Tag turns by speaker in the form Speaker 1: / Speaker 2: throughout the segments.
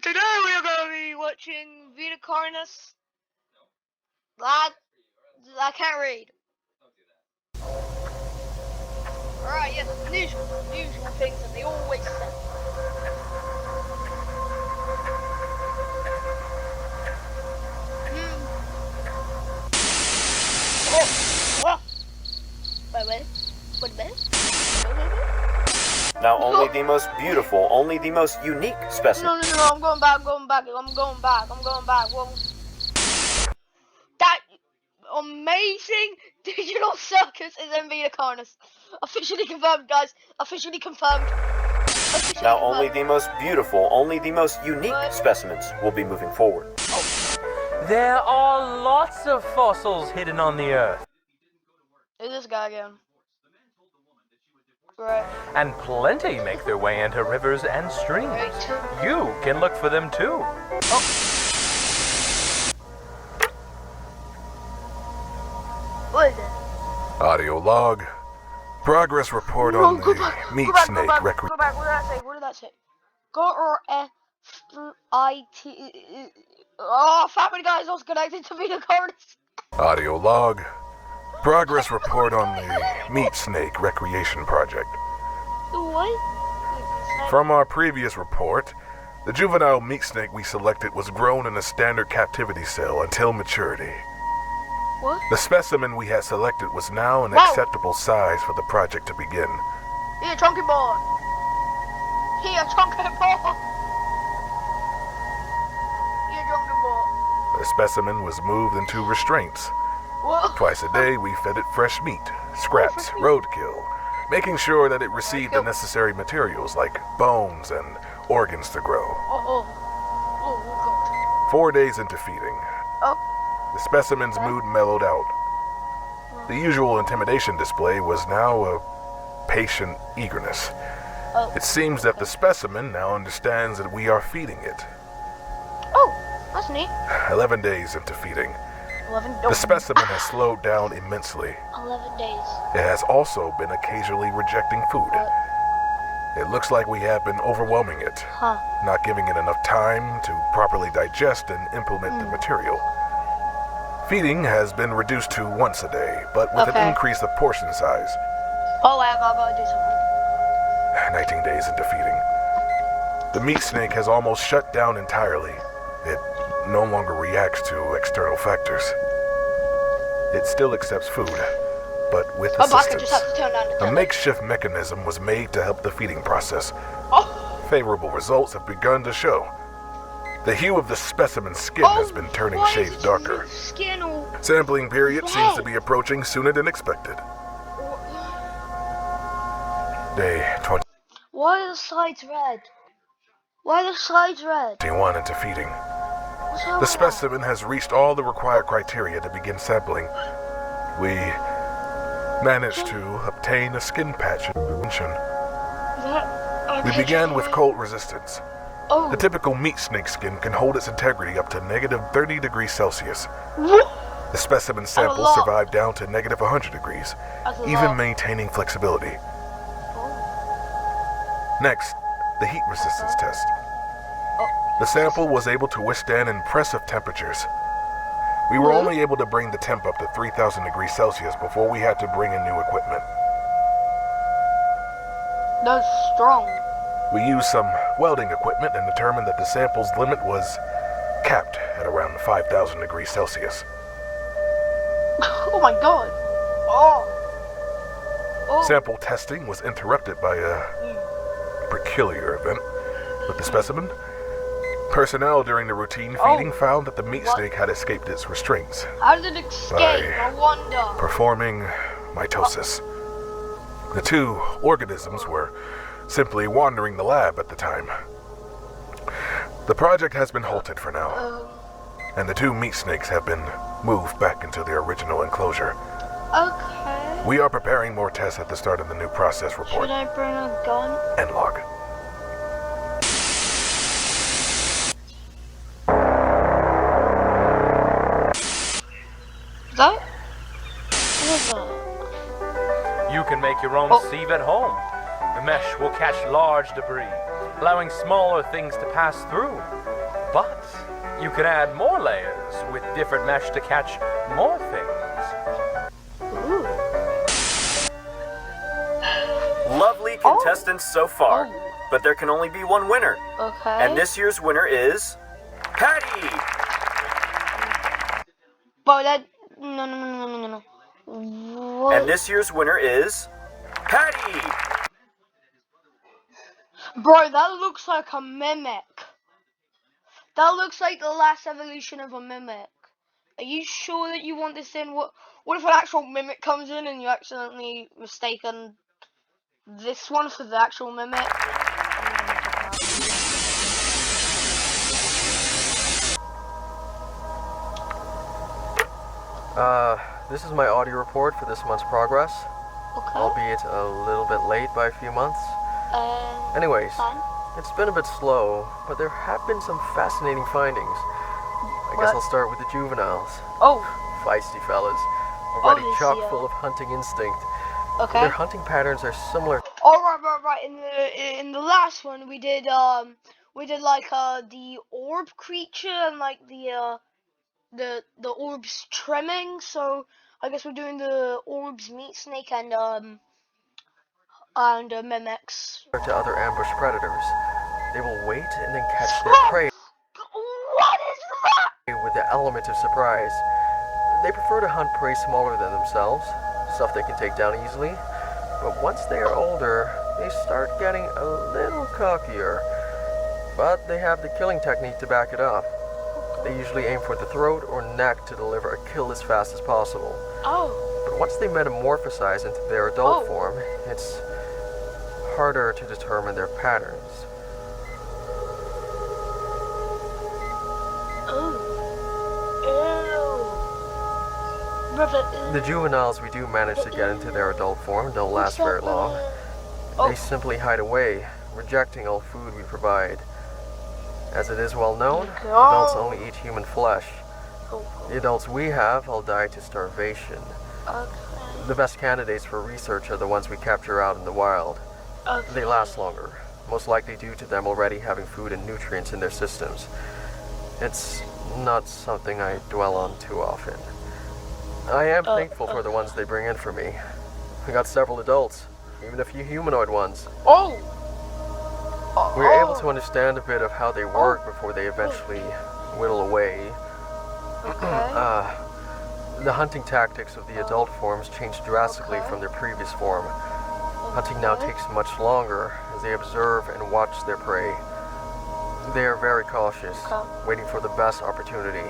Speaker 1: today we are going to be watching Vita Carnis. I can't read. Alright, yes, the usual things that they always say. Wait.
Speaker 2: Now only the most beautiful, only the most unique specimen.
Speaker 1: No, I'm going back. Whoa. That amazing digital circus is in Vita Carnis. Officially confirmed, guys. Officially confirmed.
Speaker 2: Now only the most beautiful, only the most unique specimens will be moving forward.
Speaker 3: There are lots of fossils hidden on the Earth.
Speaker 1: Who's this guy again? Right.
Speaker 3: And plenty make their way into rivers and streams.
Speaker 1: Right.
Speaker 3: You can look for them too.
Speaker 1: What is it?
Speaker 4: Audio log. Progress report on the meat snake recreation.
Speaker 1: Go back. What did that say? G-R-F-I-T. Oh, Family Guy is also connected to Vita Carnis.
Speaker 4: Audio log. Progress report on the meat snake recreation project.
Speaker 1: What?
Speaker 4: From our previous report, the juvenile meat snake we selected was grown in a standard captivity cell until maturity.
Speaker 1: What?
Speaker 4: The specimen we had selected was now an acceptable size for the project to begin.
Speaker 1: Here, chunky boy.
Speaker 4: The specimen was moved into restraints.
Speaker 1: What?
Speaker 4: Twice a day, we fed it fresh meat, scraps, roadkill, making sure that it received the necessary materials like bones and organs to grow.
Speaker 1: Oh, God.
Speaker 4: 4 days into feeding, the specimen's mood mellowed out. The usual intimidation display was now a patient eagerness. It seems that the specimen now understands that we are feeding it.
Speaker 1: Oh, that's neat.
Speaker 4: 11 days into feeding,
Speaker 1: 11.
Speaker 4: the specimen has slowed down immensely.
Speaker 1: 11 days.
Speaker 4: It has also been occasionally rejecting food. It looks like we have been overwhelming it, not giving it enough time to properly digest and implement the material. Feeding has been reduced to once a day, but with an increase of portion size.
Speaker 1: Oh, I gotta do something.
Speaker 4: 19 days into feeding, the meat snake has almost shut down entirely. It no longer reacts to external factors. It still accepts food, but with assistance. A makeshift mechanism was made to help the feeding process. Favorable results have begun to show. The hue of the specimen's skin has been turning shades darker. Sampling period seems to be approaching sooner than expected. Day 20.
Speaker 1: Why are the sides red? Why are the sides red?
Speaker 4: 21 into feeding. The specimen has reached all the required criteria to begin sampling. We managed to obtain a skin patch intervention. We began with cold resistance. The typical meat snake skin can hold its integrity up to -30 degrees Celsius. The specimen sample survived down to -100 degrees, even maintaining flexibility. Next, the heat resistance test. The sample was able to withstand impressive temperatures. We were only able to bring the temp up to 3,000 degrees Celsius before we had to bring in new equipment.
Speaker 1: That's strong.
Speaker 4: We used some welding equipment and determined that the sample's limit was capped at around 5,000 degrees Celsius.
Speaker 1: Oh my God.
Speaker 4: Sample testing was interrupted by a peculiar event with the specimen. Personnel during the routine feeding found that the meat snake had escaped its restraints.
Speaker 1: How did it escape? I wonder.
Speaker 4: Performing mitosis. The two organisms were simply wandering the lab at the time. The project has been halted for now, and the two meat snakes have been moved back into their original enclosure.
Speaker 1: Okay.
Speaker 4: We are preparing more tests at the start of the new process report.
Speaker 1: Should I bring a gun?
Speaker 4: End log.
Speaker 3: You can make your own sieve at home. The mesh will catch large debris, allowing smaller things to pass through. But you can add more layers with different mesh to catch more things.
Speaker 1: Ooh.
Speaker 2: Lovely contestants so far,
Speaker 1: Oh.
Speaker 2: but there can only be one winner.
Speaker 1: Okay.
Speaker 2: And this year's winner is Patty.
Speaker 1: But that no. What?
Speaker 2: And this year's winner is Patty.
Speaker 1: Bro, that looks like a mimic. That looks like the last evolution of a mimic. Are you sure that you want this in? What if an actual mimic comes in and you accidentally mistaken this one for the actual mimic?
Speaker 5: This is my audio report for this month's progress,
Speaker 1: Okay.
Speaker 5: albeit a little bit late by a few months. Anyways,
Speaker 1: Fine.
Speaker 5: it's been a bit slow, but there have been some fascinating findings. I guess
Speaker 1: What?
Speaker 5: I'll start with the juveniles.
Speaker 1: Oh,
Speaker 5: Feisty fellas, already
Speaker 1: Obviously,
Speaker 5: chock
Speaker 1: yeah.
Speaker 5: full of hunting instinct.
Speaker 1: okay.
Speaker 5: Their hunting patterns are similar
Speaker 1: Oh, right. In the last one, we did like the orb creature and like the orbs trimming. So I guess we're doing the orbs meat snake and mimics.
Speaker 5: to other ambush predators. They will wait and then catch their
Speaker 1: Oh,
Speaker 5: prey
Speaker 1: what is that?
Speaker 5: with the element of surprise. They prefer to hunt prey smaller than themselves, stuff they can take down easily. But once they are older, they start getting a little cockier. But they have the killing technique to back it up. They usually aim for the throat or neck to deliver a kill as fast as possible.
Speaker 1: Oh,
Speaker 5: But once they metamorphosize into their adult
Speaker 1: Oh.
Speaker 5: form, it's harder to determine their patterns.
Speaker 1: ew. Brother,
Speaker 5: The juveniles we do manage to get into their adult form don't last very long.
Speaker 1: Oh.
Speaker 5: They simply hide away, rejecting all food we provide. As it is well known, adults only eat human flesh. The adults we have all die to starvation.
Speaker 1: Okay.
Speaker 5: The best candidates for research are the ones we capture out in the wild.
Speaker 1: Okay.
Speaker 5: They last longer, most likely due to them already having food and nutrients in their systems. It's not something I dwell on too often. I am thankful for the ones they bring in for me. We got several adults, even a few humanoid ones.
Speaker 1: Oh.
Speaker 5: We're able to understand a bit of how they work before they eventually whittle away.
Speaker 1: Okay.
Speaker 5: The hunting tactics of the adult forms change drastically from their previous form. Hunting now takes much longer as they observe and watch their prey. They are very cautious, waiting for the best opportunity.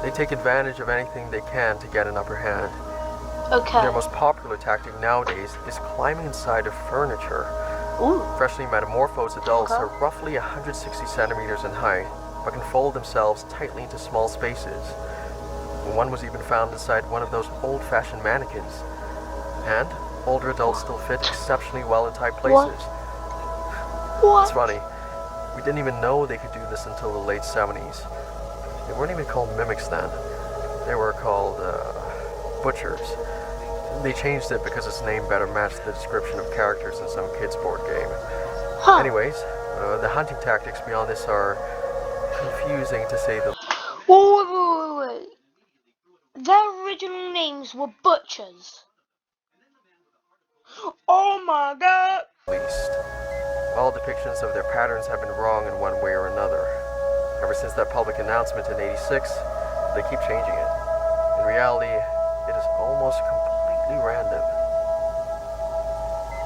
Speaker 5: They take advantage of anything they can to get an upper hand.
Speaker 1: Okay.
Speaker 5: Their most popular tactic nowadays is climbing inside of furniture.
Speaker 1: Ooh.
Speaker 5: Freshly metamorphosed adults are roughly 160 centimeters in height, but can fold themselves tightly into small spaces. One was even found inside one of those old-fashioned mannequins. And older adults still fit exceptionally well in tight places.
Speaker 1: What?
Speaker 5: It's funny, we didn't even know they could do this until the late 70s. They weren't even called mimics then. They were called, butchers. They changed it because its name better matched the description of characters in some kids' board game.
Speaker 1: Huh.
Speaker 5: Anyways, the hunting tactics beyond this are confusing to say the
Speaker 1: Wait. Their original names were butchers. Oh my god.
Speaker 5: least. All depictions of their patterns have been wrong in one way or another. Ever since that public announcement in '86, they keep changing it. In reality, it is almost completely random.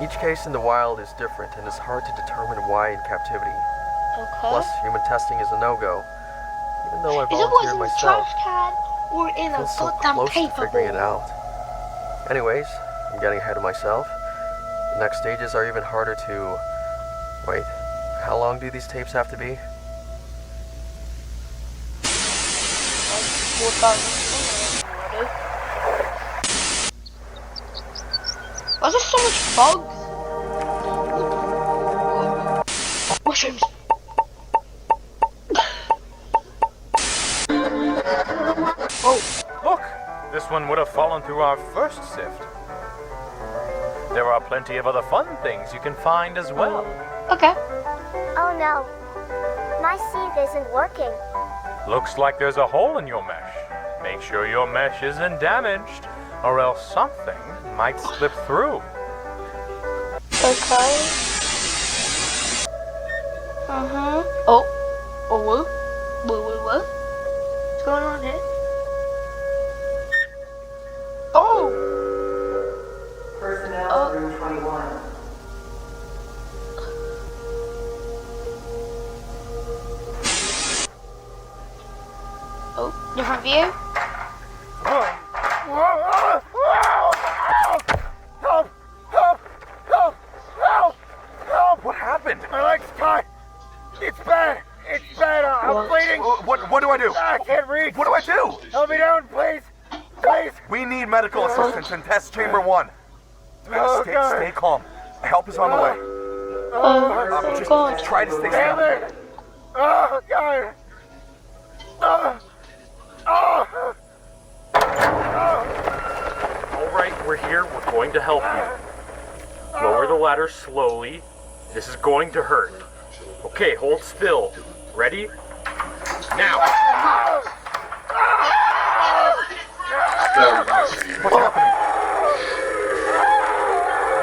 Speaker 5: Each case in the wild is different, and it's hard to determine why in captivity.
Speaker 1: Okay.
Speaker 5: Plus, human testing is a no-go. Even though I
Speaker 1: Is it was
Speaker 5: volunteered
Speaker 1: in the
Speaker 5: myself,
Speaker 1: trash can or in
Speaker 5: I
Speaker 1: a
Speaker 5: feel so
Speaker 1: goddamn
Speaker 5: close to
Speaker 1: paper
Speaker 5: figuring it
Speaker 1: ball?
Speaker 5: out. Anyways, I'm getting ahead of myself. The next stages are even harder to... Wait, how long do these tapes have to be?
Speaker 1: Why is there so much bugs? Mushrooms. Oh,
Speaker 3: Look, this one would have fallen through our first sift. There are plenty of other fun things you can find as well.
Speaker 1: okay.
Speaker 6: Oh no. my sieve isn't working.
Speaker 3: Looks like there's a hole in your mesh. Make sure your mesh isn't damaged, or else something might slip through.
Speaker 1: Okay. Oh. Oh, what? What? What's going on here? Oh!
Speaker 7: Personnel room 21.
Speaker 1: Oh, different view?
Speaker 4: Help! Help! Help! Help! Help! Help!
Speaker 3: What happened?
Speaker 4: My leg's cut! It's bad! It's bad! I'm
Speaker 1: What?
Speaker 4: bleeding!
Speaker 3: What do I do?
Speaker 4: I can't reach!
Speaker 3: What do I do?
Speaker 4: Help me down, please! Please!
Speaker 3: We need medical assistance in test chamber 1.
Speaker 4: Oh, God.
Speaker 3: Stay calm. Help is on the way.
Speaker 1: Oh, God.
Speaker 3: Try to stay
Speaker 4: Damn
Speaker 3: still.
Speaker 4: it! Oh, God! Oh! Oh!
Speaker 8: All right, we're here. We're going to help you. Lower the ladder slowly. This is going to hurt. Okay, hold still. Ready? Now.
Speaker 3: What's happening?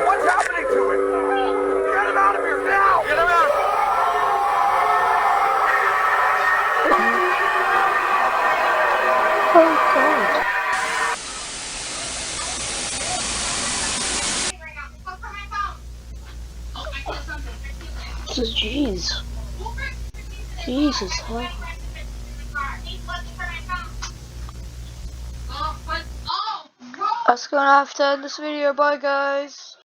Speaker 3: What's happening to him? Get him out of here now! Get him out!
Speaker 1: Oh, God. Jeez. Jesus, hell. That's gonna have to end this video. Bye, guys.